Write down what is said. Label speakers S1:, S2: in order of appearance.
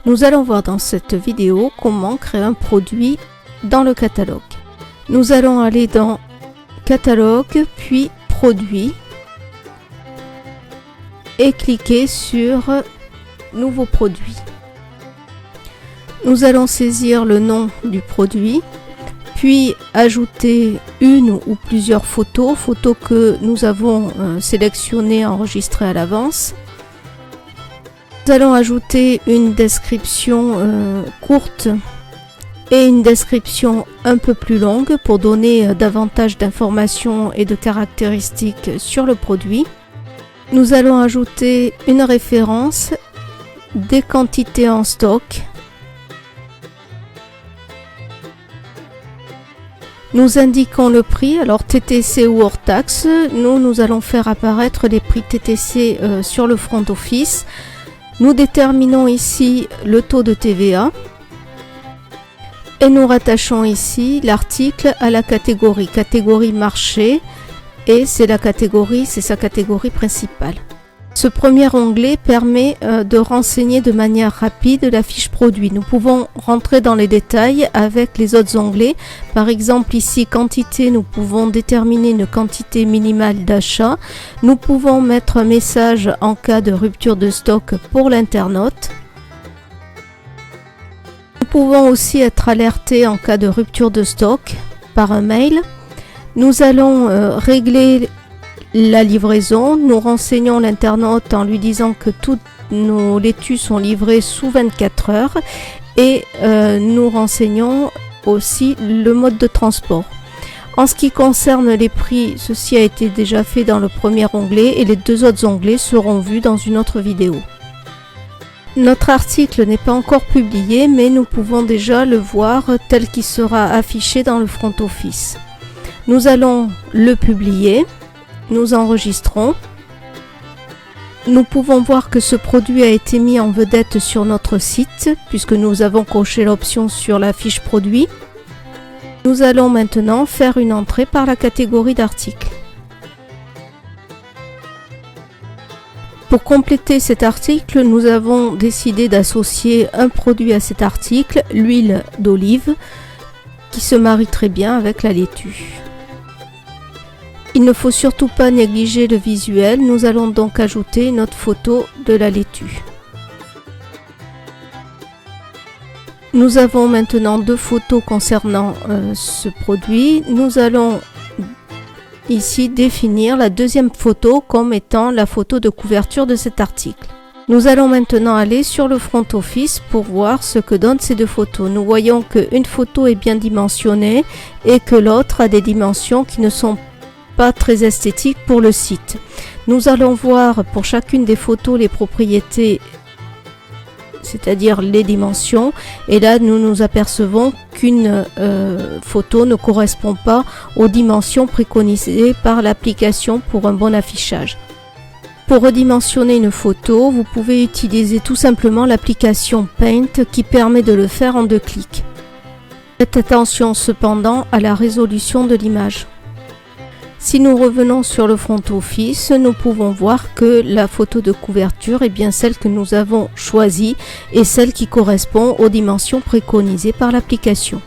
S1: Nous allons voir dans cette vidéo comment créer un produit dans le catalogue. Nous allons aller dans Catalogue, puis Produits et cliquer sur Nouveau produit. Nous allons saisir le nom du produit, puis ajouter une ou plusieurs photos que nous avons sélectionnées, enregistrées à l'avance. Nous allons ajouter une description courte et une description un peu plus longue pour donner davantage d'informations et de caractéristiques sur le produit. Nous allons ajouter une référence, des quantités en stock. Nous indiquons le prix, alors TTC ou hors taxe. Nous allons faire apparaître les prix TTC sur le front office. Nous déterminons ici le taux de TVA et nous rattachons ici l'article à la catégorie marché, et c'est sa catégorie principale. Ce premier onglet permet de renseigner de manière rapide la fiche produit. Nous pouvons rentrer dans les détails avec les autres onglets. Par exemple ici quantité, nous pouvons déterminer une quantité minimale d'achat. Nous pouvons mettre un message en cas de rupture de stock pour l'internaute. Nous pouvons aussi être alertés en cas de rupture de stock par un mail. Nous allons régler la livraison. Nous renseignons l'internaute en lui disant que tous nos laitus sont livrés sous 24 heures et nous renseignons aussi le mode de transport. En ce qui concerne les prix, ceci a été déjà fait dans le premier onglet et les deux autres onglets seront vus dans une autre vidéo. Notre article n'est pas encore publié, mais nous pouvons déjà le voir tel qu'il sera affiché dans le front office. Nous allons le publier. Nous enregistrons. Nous pouvons voir que ce produit a été mis en vedette sur notre site puisque nous avons coché l'option sur la fiche produit. Nous allons maintenant faire une entrée par la catégorie d'articles. Pour compléter cet article, nous avons décidé d'associer un produit à cet article, l'huile d'olive, qui se marie très bien avec la laitue. Il ne faut surtout pas négliger le visuel. Nous allons donc ajouter une autre photo de la laitue. Nous avons maintenant deux photos concernant ce produit. Nous allons ici définir la deuxième photo comme étant la photo de couverture de cet article. Nous allons maintenant aller sur le front office pour voir ce que donnent ces deux photos. Nous voyons qu'une photo est bien dimensionnée et que l'autre a des dimensions qui ne sont pas très esthétique pour le site. Nous allons voir pour chacune des photos les propriétés, c'est-à-dire les dimensions, et là nous nous apercevons qu'une photo ne correspond pas aux dimensions préconisées par l'application pour un bon affichage. Pour redimensionner une photo, vous pouvez utiliser tout simplement l'application Paint qui permet de le faire en 2 clics. Faites attention cependant à la résolution de l'image. Si nous revenons sur le front office, nous pouvons voir que la photo de couverture est bien celle que nous avons choisie et celle qui correspond aux dimensions préconisées par l'application.